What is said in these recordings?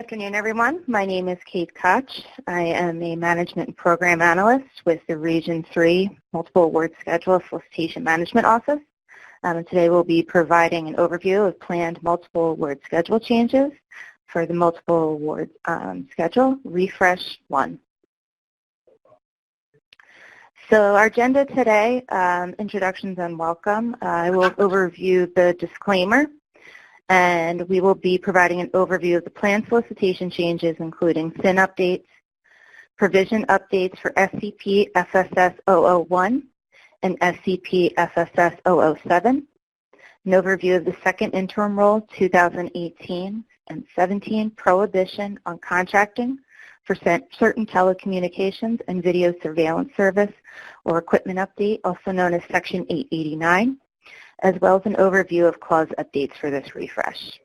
afternoon, everyone. My name is Kate Koch. I am a Management and Program Analyst with the Region 3 Multiple Award Schedule Solicitation Management Office. Today we'll be providing an overview of planned multiple award schedule changes for the multiple award schedule, Refresh 1. So our agenda today, introductions and welcome. I will overview the disclaimer, and we will be providing an overview of the planned solicitation changes, including SIN updates, provision updates for SCP FSS 001 and SCP FSS 007, an overview of the second interim rule 2018 and 17 prohibition on contracting for certain telecommunications and video surveillance service or equipment update, also known as Section 889, as well as an overview of clause updates for this refresh.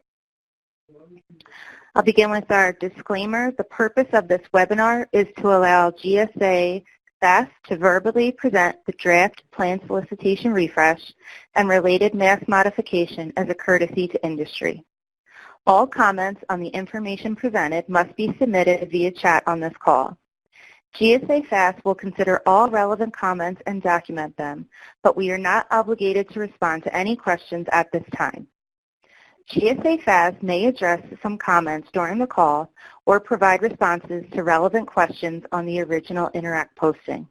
I'll begin with our disclaimer. The purpose of this webinar is to allow GSA staff to verbally present the draft plan solicitation refresh and related mass modification as a courtesy to industry. All comments on the information presented must be submitted via chat on this call. GSA FAS will consider all relevant comments and document them, but we are not obligated to respond to any questions at this time. GSA FAS may address some comments during the call or provide responses to relevant questions on the original Interact posting.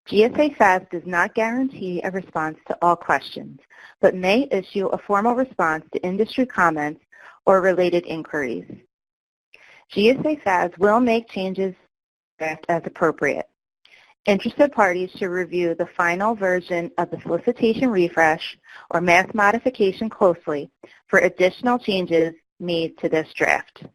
GSA FAS does not guarantee a response to all questions, but may issue a formal response to industry comments or related inquiries. GSA FAS will make changes as appropriate. Interested parties should review the final version of the solicitation refresh or mass modification closely for additional changes made to this draft.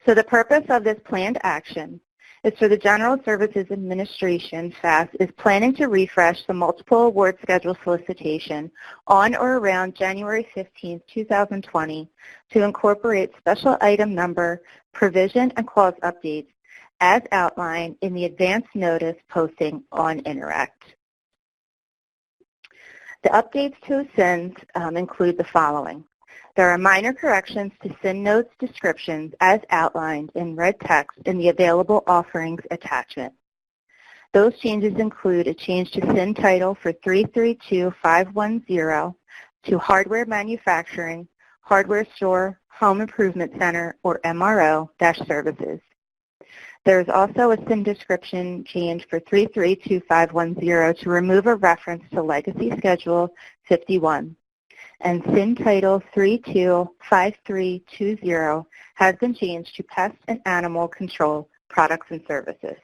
So the purpose of this planned action is for the General Services Administration, FAS, is planning to refresh the multiple award schedule solicitation on or around January 15, 2020 to incorporate special item number, provision, and clause updates as outlined in the advance notice posting on Interact. The updates to SINs include the following. There are minor corrections to SIN notes descriptions as outlined in red text in the available offerings attachment. Those changes include a change to SIN title for 332510 to Hardware Manufacturing, Hardware Store, Home Improvement Center, or MRO-Services. There is also a SIN description change for 332510 to remove a reference to Legacy Schedule 51. And SIN title 325320 has been changed to Pest and Animal Control Products and Services.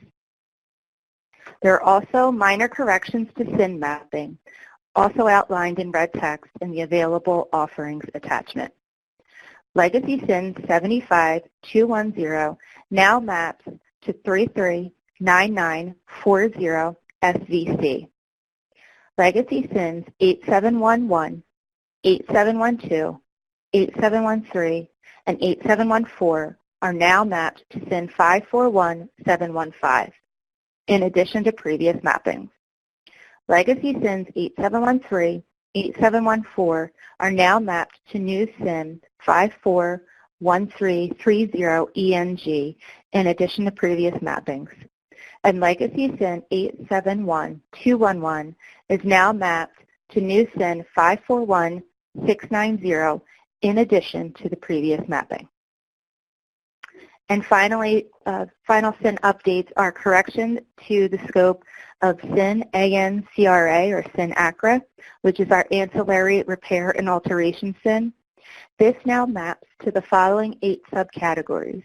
There are also minor corrections to SIN mapping, also outlined in red text in the available offerings attachment. Legacy SIN 75210 now maps to 339940 SVC. Legacy SINs 8711, 8712, 8713, and 8714 are now mapped to SIN 541715, in addition to previous mappings. Legacy SINs 8713, 8714 are now mapped to new SIN 541330ENG, in addition to previous mappings. And Legacy SIN 871211 is now mapped to new SIN 541690 in addition to the previous mapping. And finally, final SIN updates are correction to the scope of SIN ANCRA or SIN ACRA, which is our Ancillary Repair and Alteration SIN. This now maps to the following 8 subcategories: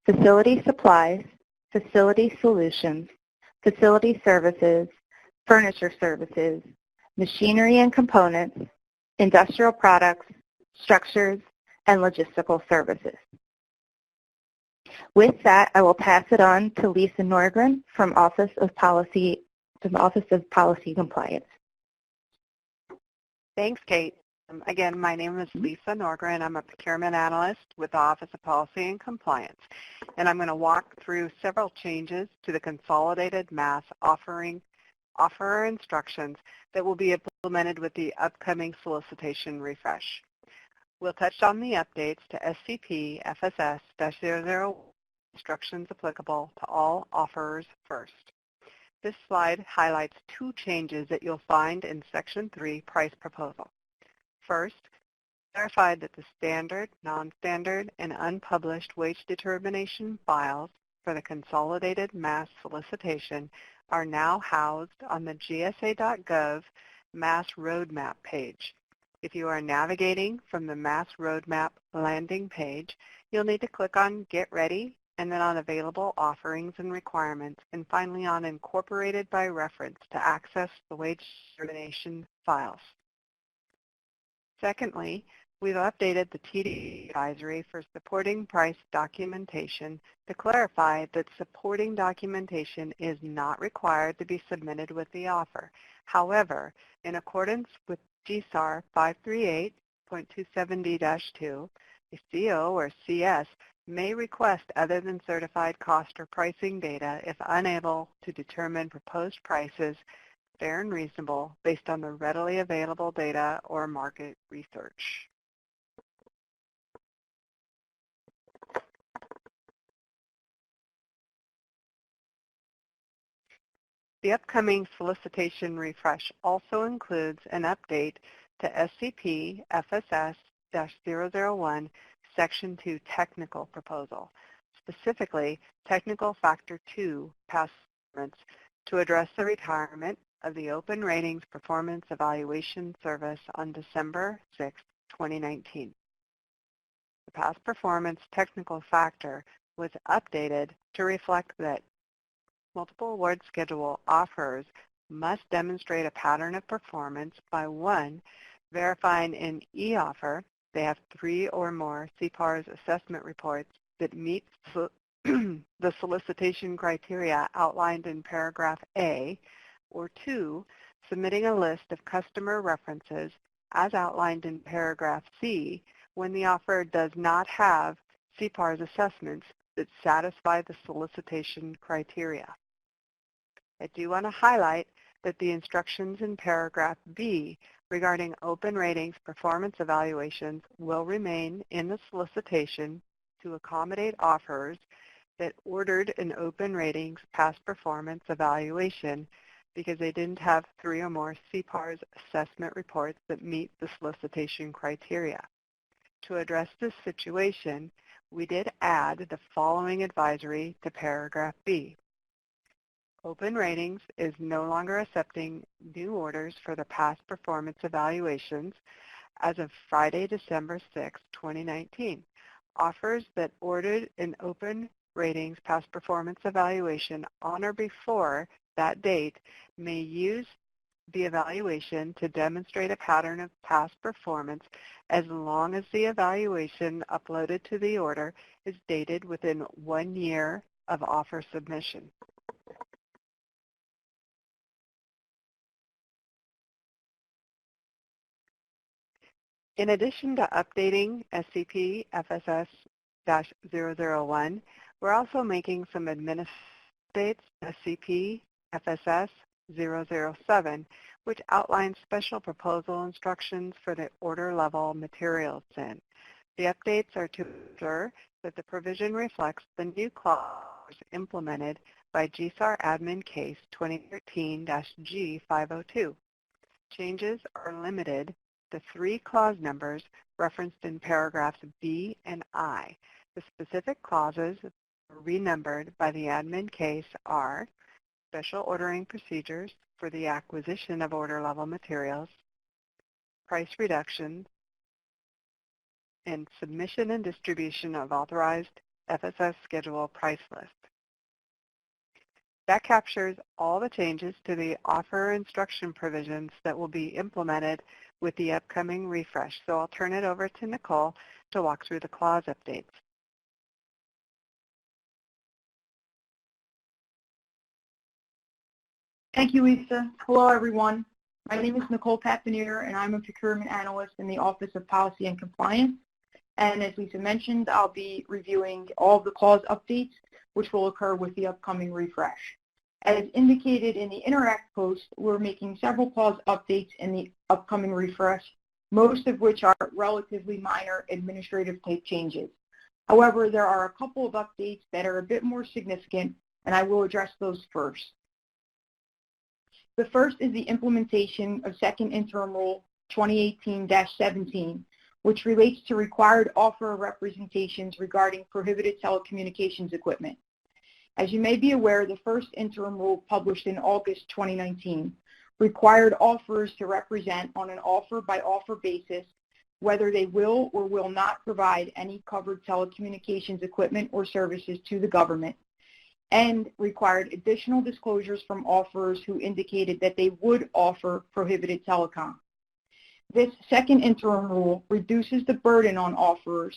Facility Supplies, Facility Solutions, Facility Services, Furniture Services, Machinery and Components, Industrial Products, Structures, and Logistical Services. With that, I will pass it on to Lisa Norgren from the Office of Policy Compliance. Thanks, Kate. Again, my name is Lisa Norgren. I'm a procurement analyst with the Office of Policy and Compliance, and I'm going to walk through several changes to the Consolidated Mass Offer instructions that will be implemented with the upcoming solicitation refresh. We'll touch on the updates to SCP FSS-001 instructions applicable to all offerers first. This slide highlights two changes that you'll find in Section 3 Price Proposal. First, clarified that the standard, non-standard, and unpublished wage determination files for the Consolidated Mass Solicitation are now housed on the GSA.gov Mass Roadmap page. If you are navigating from the Mass Roadmap landing page, you'll need to click on Get Ready and then on Available Offerings and Requirements, and finally on Incorporated by Reference to access the wage determination files. Secondly, we've updated the TD advisory for supporting price documentation to clarify that supporting documentation is not required to be submitted with the offer. However, in accordance with GSAR 538.270-2, a CO or CS may request other than certified cost or pricing data if unable to determine proposed prices fair and reasonable based on the readily available data or market research. The upcoming solicitation refresh also includes an update to SCP FSS-001 Section 2 Technical Proposal, specifically Technical Factor 2 past performance, to address the retirement of the Open Ratings Performance Evaluation Service on December 6, 2019. The past performance technical factor was updated to reflect that multiple award schedule offerers must demonstrate a pattern of performance by 1, verifying in e-offer they have 3 or more CPARS assessment reports that meet the solicitation criteria outlined in paragraph A, or 2, submitting a list of customer references as outlined in paragraph C when the offer does not have CPARS assessments that satisfy the solicitation criteria. I do want to highlight that the instructions in paragraph B regarding open ratings performance evaluations will remain in the solicitation to accommodate offerers that ordered an open ratings past performance evaluation because they didn't have 3 or more CPARS assessment reports that meet the solicitation criteria. To address this situation, we did add the following advisory to paragraph B. Open Ratings is no longer accepting new orders for the past performance evaluations as of Friday, December 6, 2019. Offers that ordered an Open Ratings past performance evaluation on or before that date may use the evaluation to demonstrate a pattern of past performance as long as the evaluation uploaded to the order is dated within 1 year of offer submission. In addition to updating SCP FSS-001, we're also making some administrative updates to SCP FSS-007, which outlines special proposal instructions for the order level materials in. The updates are to ensure that the provision reflects the new clause implemented by GSAR Admin Case 2013-G502. Changes are limited to 3 clause numbers referenced in paragraphs B and I. The specific clauses renumbered by the admin case are special ordering procedures for the acquisition of order level materials, price reductions, and submission and distribution of authorized FSS schedule price list. That captures all the changes to the offer instruction provisions that will be implemented with the upcoming refresh. So I'll turn it over to Nicole to walk through the clause updates. Thank you, Lisa. Hello, everyone. My name is Nicole Papanier, and I'm a procurement analyst in the Office of Policy and Compliance. And as Lisa mentioned, I'll be reviewing all of the clause updates, which will occur with the upcoming refresh. As indicated in the Interact post, we're making several clause updates in the upcoming refresh, most of which are relatively minor administrative type changes. However, there are a couple of updates that are a bit more significant, and I will address those first. The first is the implementation of Second Interim Rule 2018-17, which relates to required offer representations regarding prohibited telecommunications equipment. As you may be aware, the first interim rule published in August 2019 required offerors to represent on an offer-by-offer basis whether they will or will not provide any covered telecommunications equipment or services to the government, and required additional disclosures from offerors who indicated that they would offer prohibited telecom. This second interim rule reduces the burden on offerors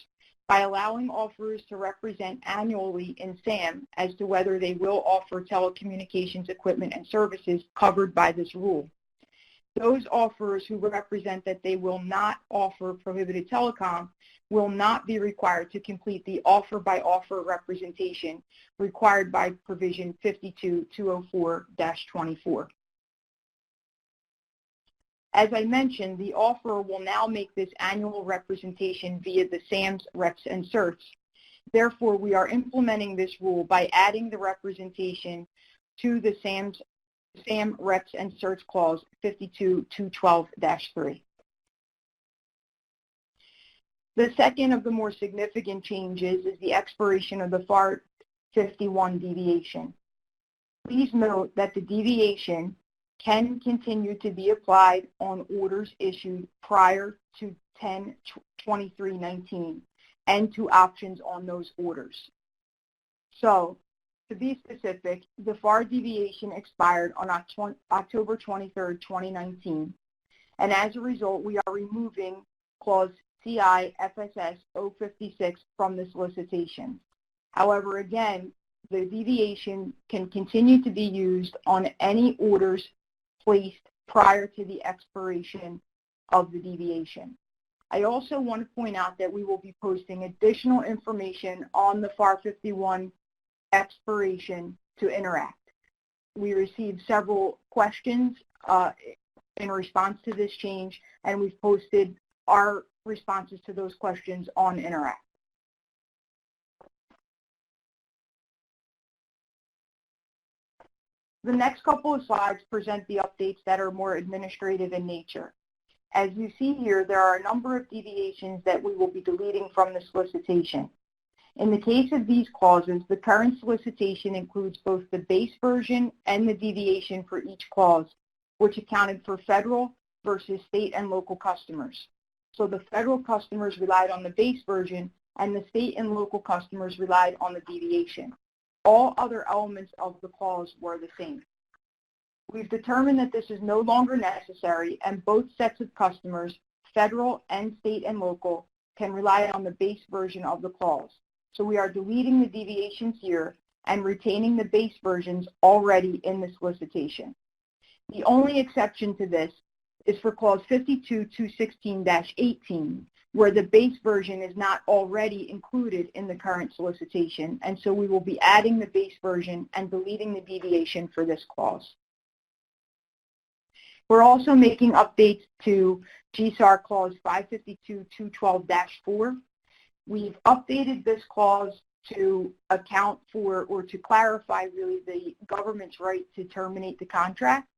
by allowing offerors to represent annually in SAM as to whether they will offer telecommunications equipment and services covered by this rule. Those offerors who represent that they will not offer prohibited telecom will not be required to complete the offer-by-offer representation required by provision 52204-24. As I mentioned, the offeror will now make this annual representation via the SAM's reps and certs. Therefore, we are implementing this rule by adding the representation to the SAM reps and certs clause 52212-3. The second of the more significant changes is the expiration of the FAR 51 deviation. Please note that the deviation can continue to be applied on orders issued prior to 10/23/19 and to options on those orders. So, to be specific, the FAR deviation expired on October 23, 2019, and as a result, we are removing clause CI FSS 056 from the solicitation. However, again, the deviation can continue to be used on any orders placed prior to the expiration of the deviation. I also want to point out that we will be posting additional information on the FAR 51 expiration to Interact. We received several questions in response to this change, and we've posted our responses to those questions on Interact. The next couple of slides present the updates that are more administrative in nature. As you see here, there are a number of deviations that we will be deleting from the solicitation. In the case of these clauses, the current solicitation includes both the base version and the deviation for each clause, which accounted for federal versus state and local customers. So the federal customers relied on the base version, and the state and local customers relied on the deviation. All other elements of the clause were the same. We've determined that this is no longer necessary, and both sets of customers, federal and state and local, can rely on the base version of the clause. So we are deleting the deviations here and retaining the base versions already in the solicitation. The only exception to this is for clause 52216-18, where the base version is not already included in the current solicitation, and so we will be adding the base version and deleting the deviation for this clause. We're also making updates to GSAR clause 552.212-4. We've updated this clause to account for, or to clarify really, the government's right to terminate the contract.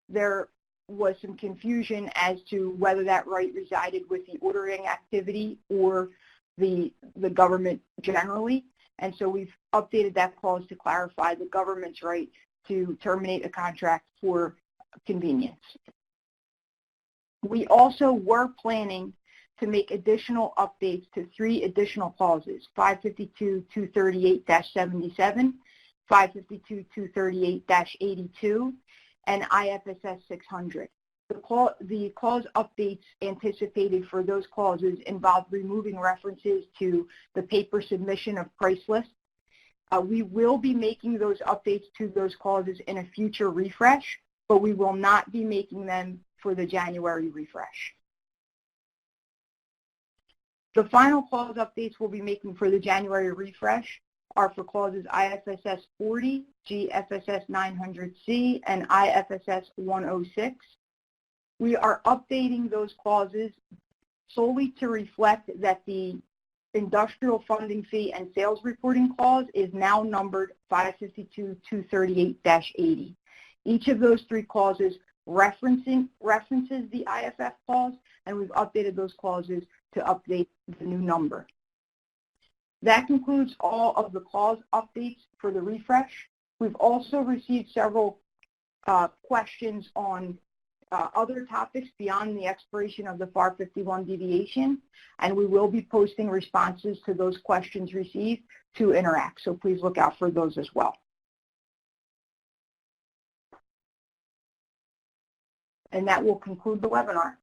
There was some confusion as to whether that right resided with the ordering activity or the government generally, and so we've updated that clause to clarify the government's right to terminate a contract for convenience. We also were planning to make additional updates to 3 additional clauses, 552.238-77, 552.238-82, and IFSS 600. The clause updates anticipated for those clauses involve removing references to the paper submission of price lists. We will be making those updates to those clauses in a future refresh, but we will not be making them for the January refresh. The final clause updates we'll be making for the January refresh are for clauses IFSS 40, GFSS 900C, and IFSS 106. We are updating those clauses solely to reflect that the industrial funding fee and sales reporting clause is now numbered 552-238-80. Each of those three clauses references the IFF clause, and we've updated those clauses to update the new number. That concludes all of the clause updates for the refresh. We've also received several questions on other topics beyond the expiration of the FAR 51 deviation, and we will be posting responses to those questions received to Interact, so please look out for those as well. And that will conclude the webinar.